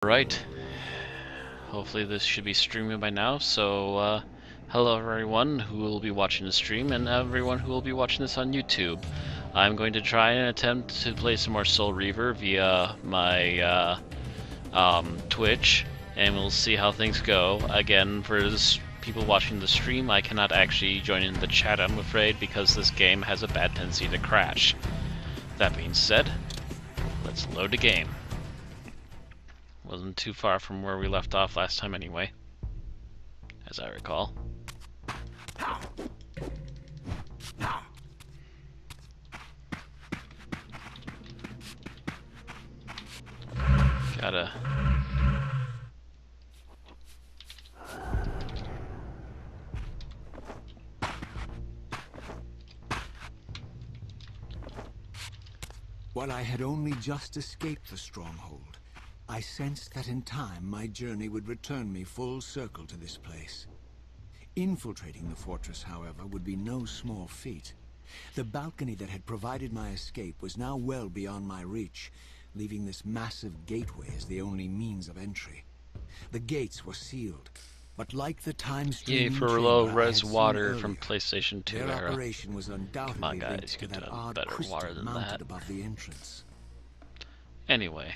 Right. Hopefully this should be streaming by now. So, hello everyone who will be watching the stream and everyone who will be watching this on YouTube. I'm going to try and attempt to play some more Soul Reaver via my Twitch, and we'll see how things go. Again, for people watching the stream, I cannot actually join in the chat, I'm afraid, because this game has a bad tendency to crash. That being said, let's load the game. Wasn't too far from where we left off last time anyway, as I recall. Gotta... While I had only just escaped the stronghold, I sensed that in time my journey would return me full circle to this place. Infiltrating the fortress, however, would be no small feat. The balcony that had provided my escape was now well beyond my reach, leaving this massive gateway as the only means of entry. The gates were sealed, but like the time-streaming Yay for low-res water from PlayStation 2 their era. operation was undoubtedly Come on, guys, linked to get that to odd better crystal water than mounted that. above the entrance. Anyway,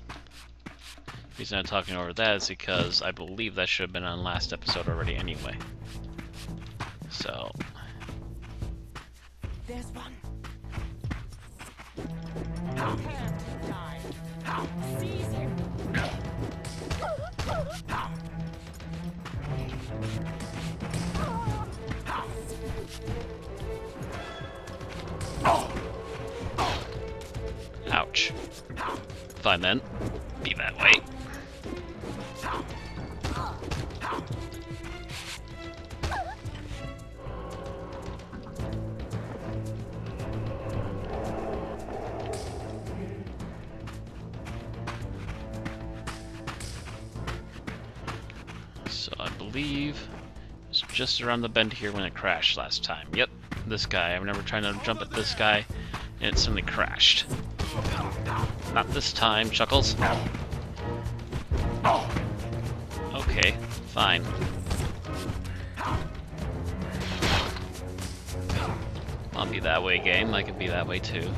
the reason I'm talking over that is because I believe that should have been on last episode already anyway. So... There's one. Can't die. Seize him. Ouch. Fine then. Be that way. So I believe it's just around the bend here when it crashed last time. Yep, this guy. I remember trying to jump at this guy and it suddenly crashed. Not this time, Chuckles. Okay, fine. I'll be that way, game. I can be that way too.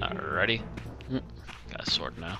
Alrighty. Got a sword now.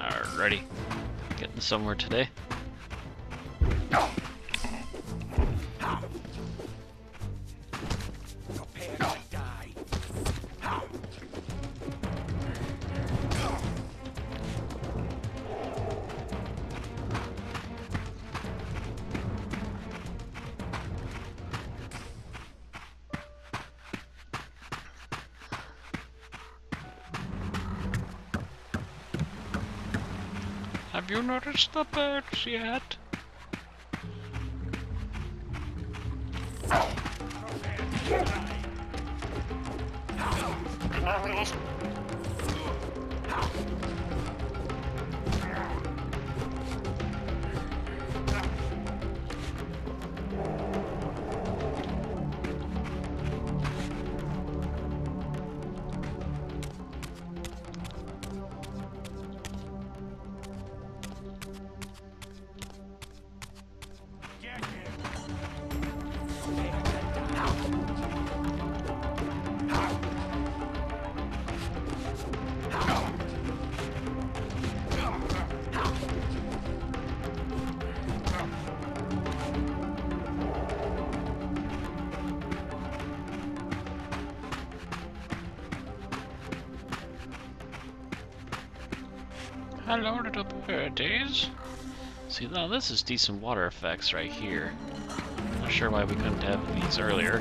Alrighty. Getting somewhere today. Have you noticed the birds yet? Hello, little birdies. See, now this is decent water effects right here. Not sure why we couldn't have these earlier.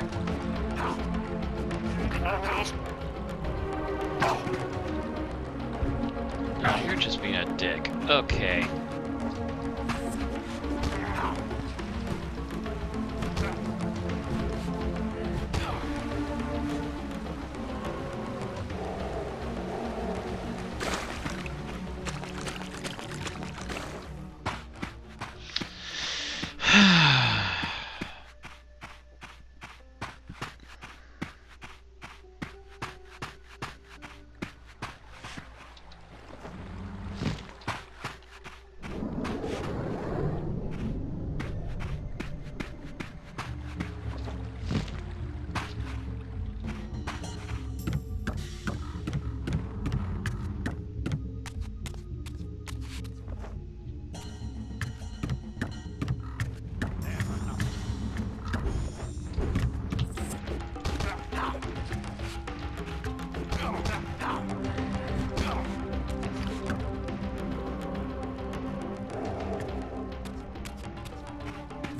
Oh, you're just being a dick. Okay.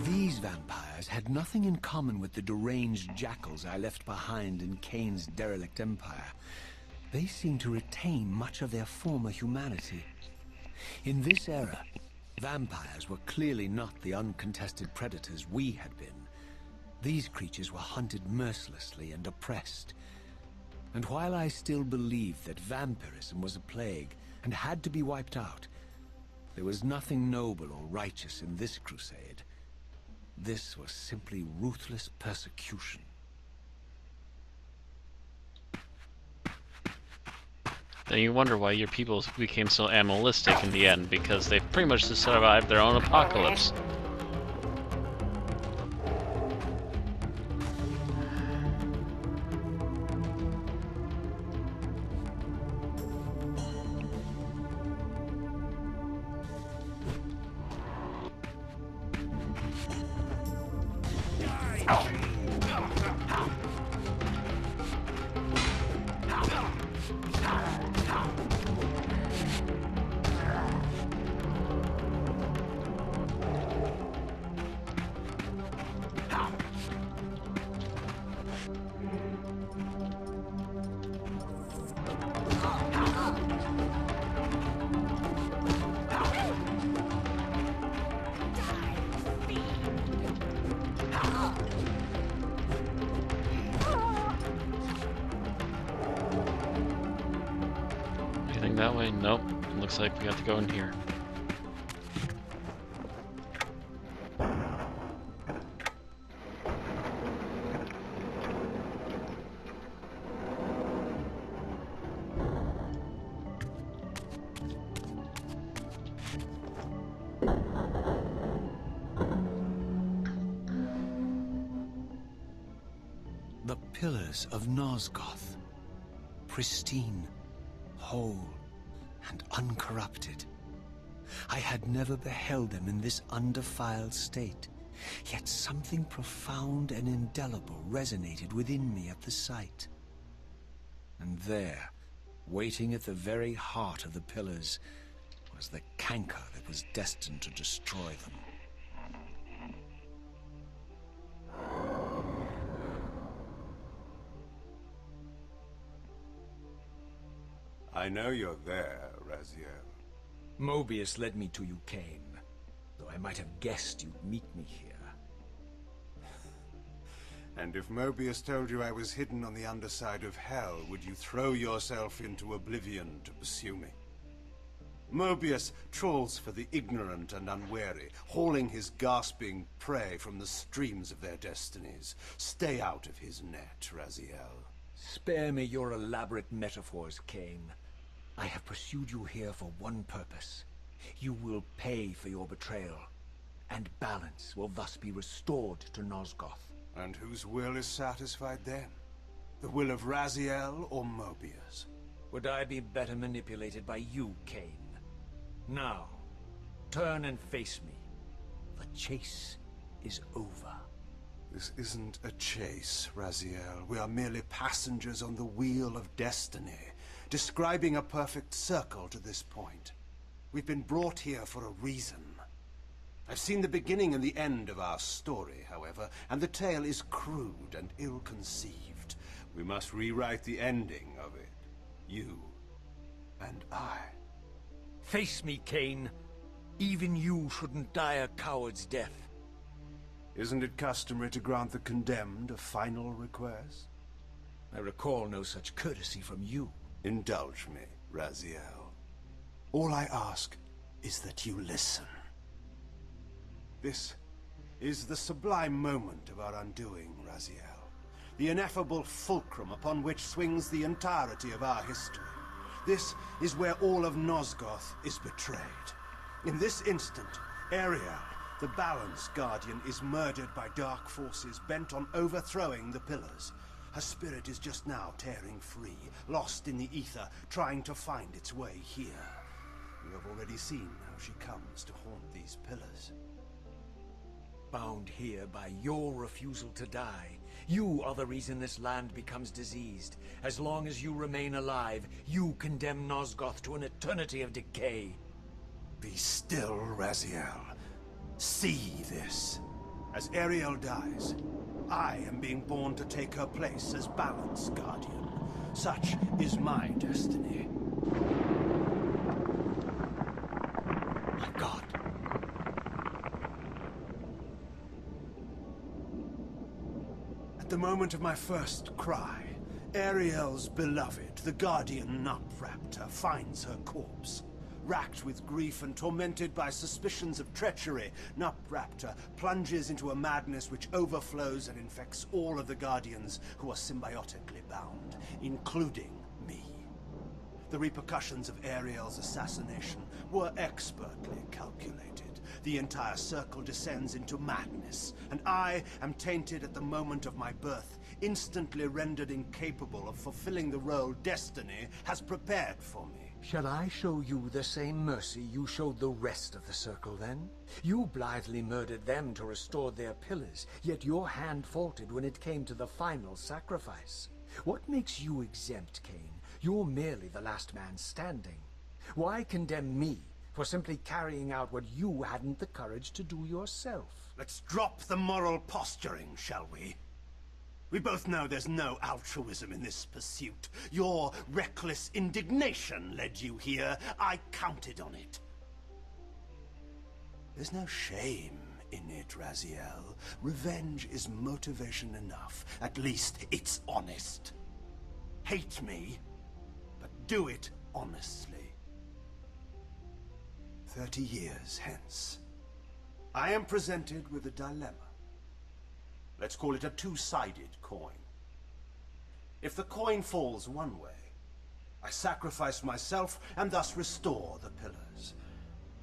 These vampires had nothing in common with the deranged jackals I left behind in Kane's derelict empire. They seemed to retain much of their former humanity. In this era, vampires were clearly not the uncontested predators we had been. These creatures were hunted mercilessly and oppressed. And while I still believed that vampirism was a plague and had to be wiped out, there was nothing noble or righteous in this crusade. This was simply ruthless persecution. Then you wonder why your people became so animalistic in the end, because they pretty much just survived their own apocalypse. Anything that way? Nope. It looks like we have to go in here. The pillars of Nosgoth, pristine, whole, and uncorrupted. I had never beheld them in this undefiled state, yet something profound and indelible resonated within me at the sight. And there, waiting at the very heart of the pillars, was the canker that was destined to destroy them. I know you're there, Raziel. Mobius led me to you, Kane, though I might have guessed you'd meet me here. And if Mobius told you I was hidden on the underside of hell, would you throw yourself into oblivion to pursue me? Mobius trawls for the ignorant and unwary, hauling his gasping prey from the streams of their destinies. Stay out of his net, Raziel. Spare me your elaborate metaphors, Kane. I have pursued you here for one purpose. You will pay for your betrayal, and balance will thus be restored to Nosgoth. And whose will is satisfied then? The will of Raziel or Mobius? Would I be better manipulated by you, Kane? Now, turn and face me. The chase is over. This isn't a chase, Raziel. We are merely passengers on the wheel of destiny, describing a perfect circle to this point. We've been brought here for a reason. I've seen the beginning and the end of our story, however, and the tale is crude and ill-conceived. We must rewrite the ending of it. You and I. Face me, Cain. Even you shouldn't die a coward's death. Isn't it customary to grant the condemned a final request? I recall no such courtesy from you. Indulge me, Raziel. All I ask is that you listen. This is the sublime moment of our undoing, Raziel. The ineffable fulcrum upon which swings the entirety of our history. This is where all of Nosgoth is betrayed. In this instant, Ariel, the Balance Guardian, is murdered by dark forces bent on overthrowing the Pillars. Her spirit is just now tearing free, lost in the ether, trying to find its way here. We have already seen how she comes to haunt these Pillars. Bound here by your refusal to die. You are the reason this land becomes diseased. As long as you remain alive, you condemn Nosgoth to an eternity of decay. Be still, Raziel. See this. As Ariel dies, I am being born to take her place as Balance Guardian. Such is my destiny. My God. At the moment of my first cry, Ariel's beloved, the Guardian Nupraptor, finds her corpse. Racked with grief and tormented by suspicions of treachery, Nupraptor plunges into a madness which overflows and infects all of the Guardians who are symbiotically bound, including me. The repercussions of Ariel's assassination were expertly calculated. The entire circle descends into madness, and I am tainted at the moment of my birth, instantly rendered incapable of fulfilling the role destiny has prepared for me. Shall I show you the same mercy you showed the rest of the Circle, then? You blithely murdered them to restore their pillars, yet your hand faltered when it came to the final sacrifice. What makes you exempt, Cain? You're merely the last man standing. Why condemn me for simply carrying out what you hadn't the courage to do yourself? Let's drop the moral posturing, shall we? We both know there's no altruism in this pursuit. Your reckless indignation led you here. I counted on it. There's no shame in it, Raziel. Revenge is motivation enough. At least it's honest. Hate me, but do it honestly. 30 years hence, I am presented with a dilemma. Let's call it a two-sided coin. If the coin falls one way, I sacrifice myself and thus restore the Pillars.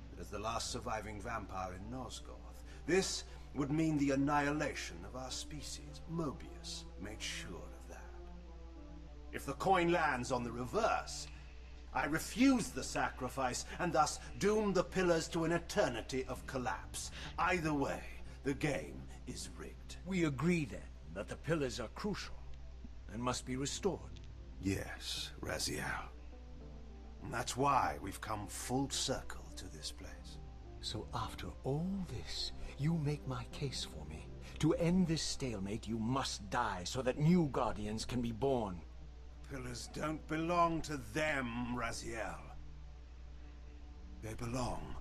But as the last surviving vampire in Nosgoth, this would mean the annihilation of our species. Mobius made sure of that. If the coin lands on the reverse, I refuse the sacrifice and thus doom the Pillars to an eternity of collapse. Either way, the game is rigged. We agree, then, that the pillars are crucial and must be restored. Yes, Raziel. And that's why we've come full circle to this place. So after all this, you make my case for me. To end this stalemate, you must die so that new Guardians can be born. Pillars don't belong to them, Raziel. They belong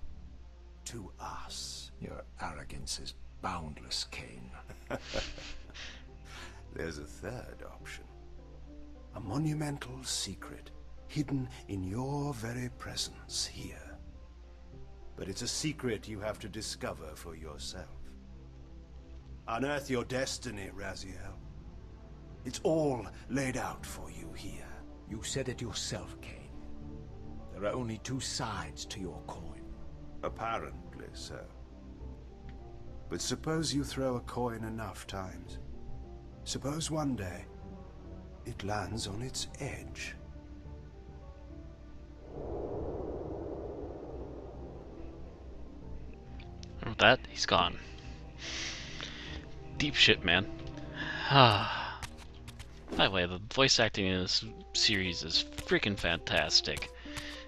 to us. Your arrogance is boundless, Cain. There's a third option. A monumental secret, hidden in your very presence here. But it's a secret you have to discover for yourself. Unearth your destiny, Raziel. It's all laid out for you here. You said it yourself, Cain. There are only two sides to your coin. Apparently so. But suppose you throw a coin enough times. Suppose one day, it lands on its edge. And with that, he's gone. Deep shit, man. By the way, the voice acting in this series is freaking fantastic.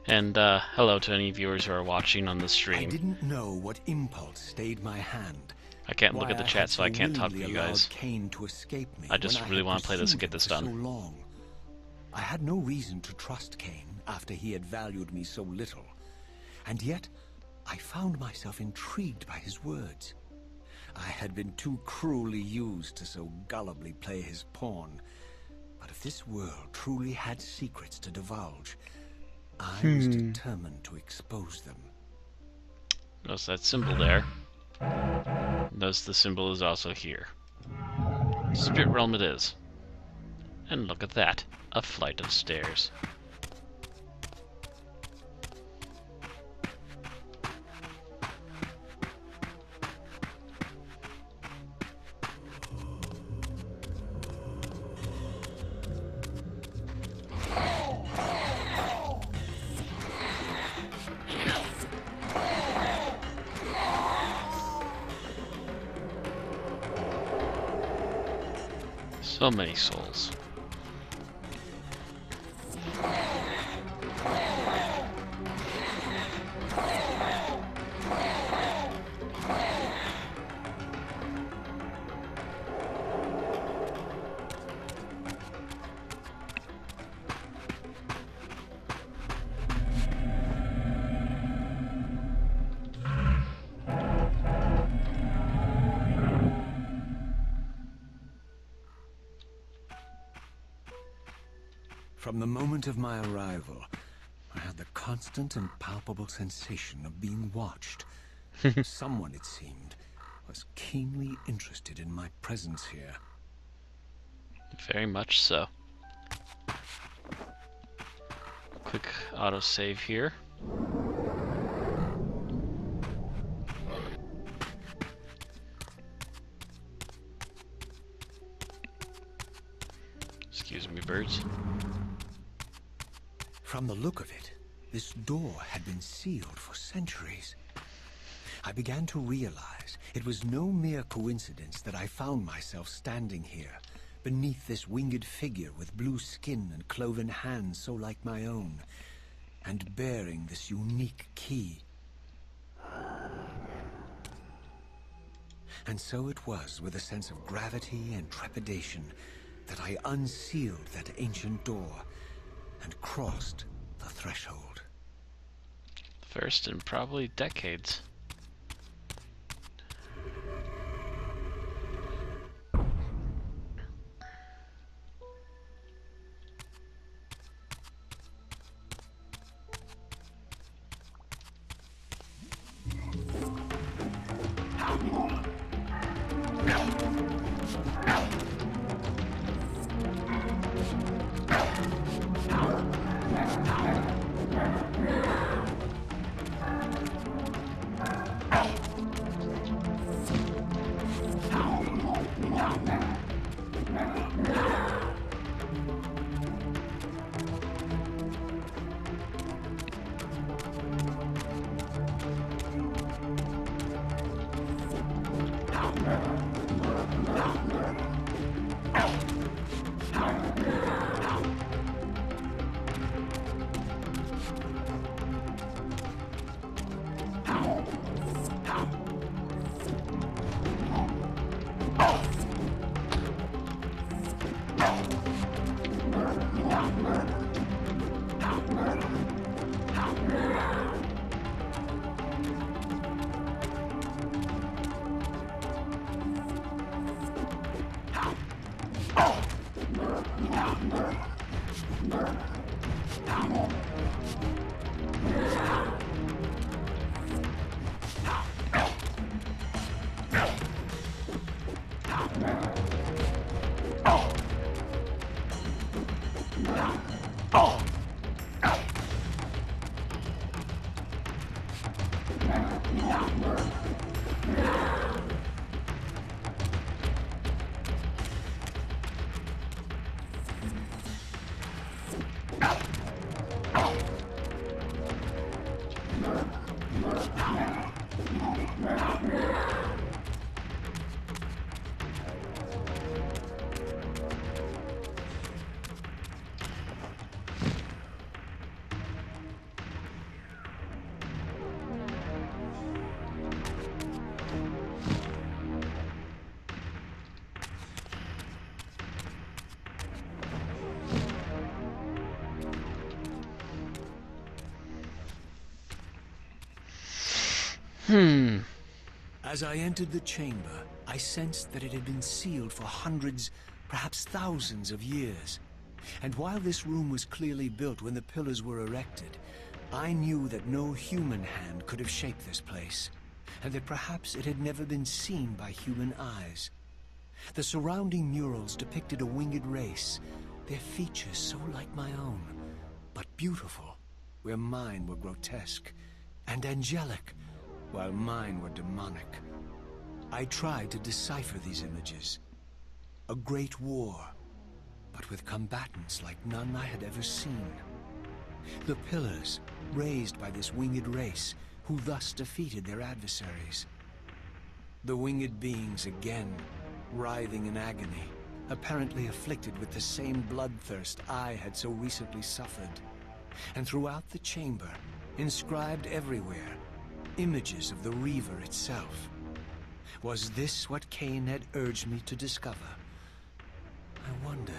And hello to any viewers who are watching on the I stream. didn't know what impulse stayed my hand. I can't look Why at the I chat, had so I can't talk to willingly you allowed guys. Cain to escape me I just when really had want to play this and pursued get this him for done. so long. I had no reason to trust Cain after he had valued me so little. And yet, I found myself intrigued by his words. I had been too cruelly used to so gullibly play his pawn. But if this world truly had secrets to divulge, I was determined to expose them. Notice that symbol there. Notice the symbol is also here. Spirit Realm it is. And look at that, a flight of stairs. So many souls. From the moment of my arrival, I had the constant and palpable sensation of being watched. Someone, it seemed, was keenly interested in my presence here. Very much so. Quick autosave here. Excuse me, birds. From the look of it, this door had been sealed for centuries. I began to realize it was no mere coincidence that I found myself standing here, beneath this winged figure with blue skin and cloven hands so like my own, and bearing this unique key. And so it was with a sense of gravity and trepidation that I unsealed that ancient door and crossed the threshold. First in probably decades. As I entered the chamber, I sensed that it had been sealed for hundreds, perhaps thousands of years. And while this room was clearly built when the pillars were erected, I knew that no human hand could have shaped this place, and that perhaps it had never been seen by human eyes. The surrounding murals depicted a winged race, their features so like my own, but beautiful, where mine were grotesque, and angelic, while mine were demonic. I tried to decipher these images. A great war, but with combatants like none I had ever seen. The pillars, raised by this winged race, who thus defeated their adversaries. The winged beings again, writhing in agony, apparently afflicted with the same bloodthirst I had so recently suffered. And throughout the chamber, inscribed everywhere, images of the Reaver itself. Was this what Cain had urged me to discover? I wondered.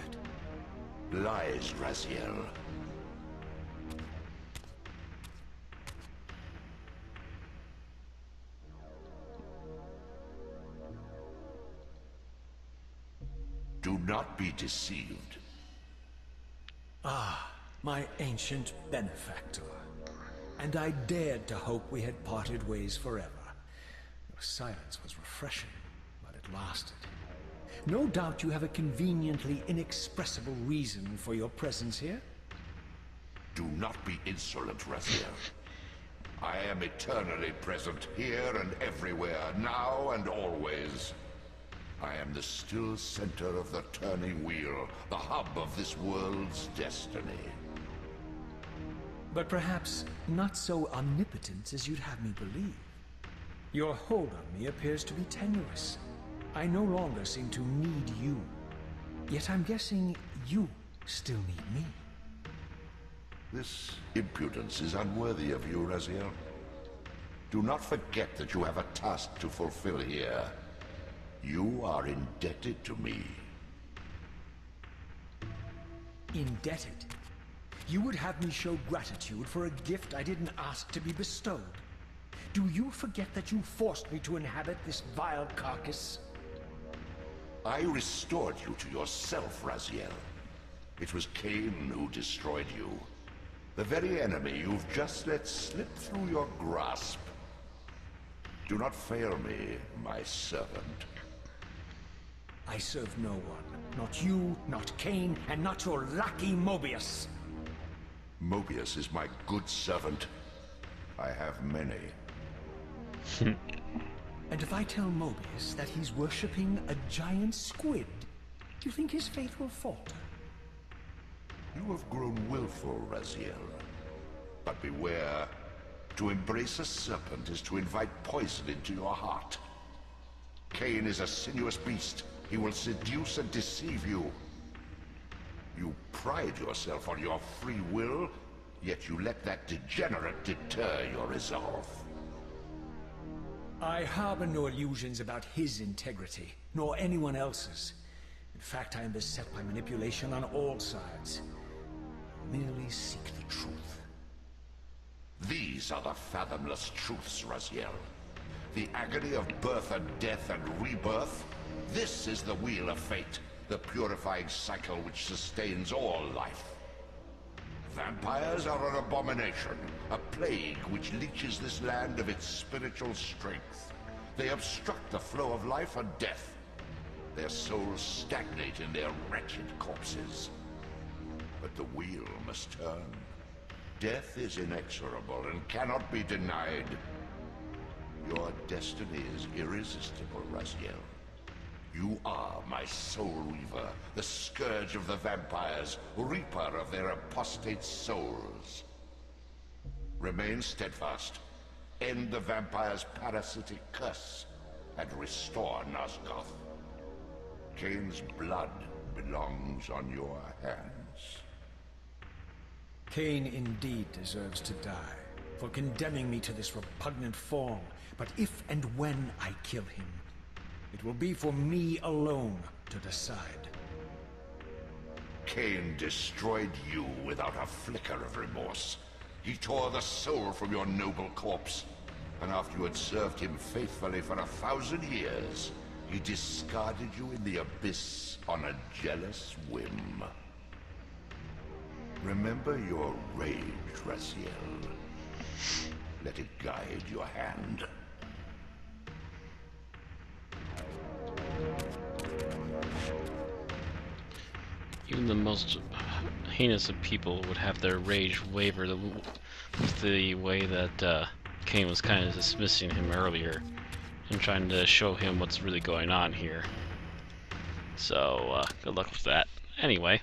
Lies, Raziel. Do not be deceived. Ah, my ancient benefactor. And I dared to hope we had parted ways forever. Your silence was refreshing, but it lasted. No doubt you have a conveniently inexpressible reason for your presence here. Do not be insolent, Raziel. I am eternally present here and everywhere, now and always. I am the still center of the turning wheel, the hub of this world's destiny. But perhaps not so omnipotent as you'd have me believe. Your hold on me appears to be tenuous. I no longer seem to need you. Yet I'm guessing you still need me. This impudence is unworthy of you, Raziel. Do not forget that you have a task to fulfill here. You are indebted to me. Indebted? You would have me show gratitude for a gift I didn't ask to be bestowed. Do you forget that you forced me to inhabit this vile carcass? I restored you to yourself, Raziel. It was Cain who destroyed you. The very enemy you've just let slip through your grasp. Do not fail me, my servant. I serve no one. Not you, not Cain, and not your lackey Mobius. Mobius is my good servant. I have many. And if I tell Mobius that he's worshipping a giant squid, do you think his faith will falter? You have grown willful, Raziel. But beware. To embrace a serpent is to invite poison into your heart. Cain is a sinuous beast. He will seduce and deceive you. You pride yourself on your free will, yet you let that degenerate deter your resolve. I harbor no illusions about his integrity, nor anyone else's. In fact, I am beset by manipulation on all sides. I merely seek the truth. These are the fathomless truths, Raziel. The agony of birth and death and rebirth. This is the wheel of fate, the purifying cycle which sustains all life. Vampires are an abomination, a plague which leeches this land of its spiritual strength. They obstruct the flow of life and death. Their souls stagnate in their wretched corpses. But the wheel must turn. Death is inexorable and cannot be denied. Your destiny is irresistible, Raziel. You are my soul reaver, the scourge of the vampires, reaper of their apostate souls. Remain steadfast, end the vampire's parasitic curse, and restore Nosgoth. Cain's blood belongs on your hands. Cain indeed deserves to die, for condemning me to this repugnant form. But if and when I kill him, it will be for me alone to decide. Cain destroyed you without a flicker of remorse. He tore the soul from your noble corpse. And after you had served him faithfully for 1,000 years, he discarded you in the abyss on a jealous whim. Remember your rage, Raziel. Let it guide your hand. Even the most heinous of people would have their rage waver with the way that Kane was kind of dismissing him earlier and trying to show him what's really going on here. So, good luck with that. Anyway.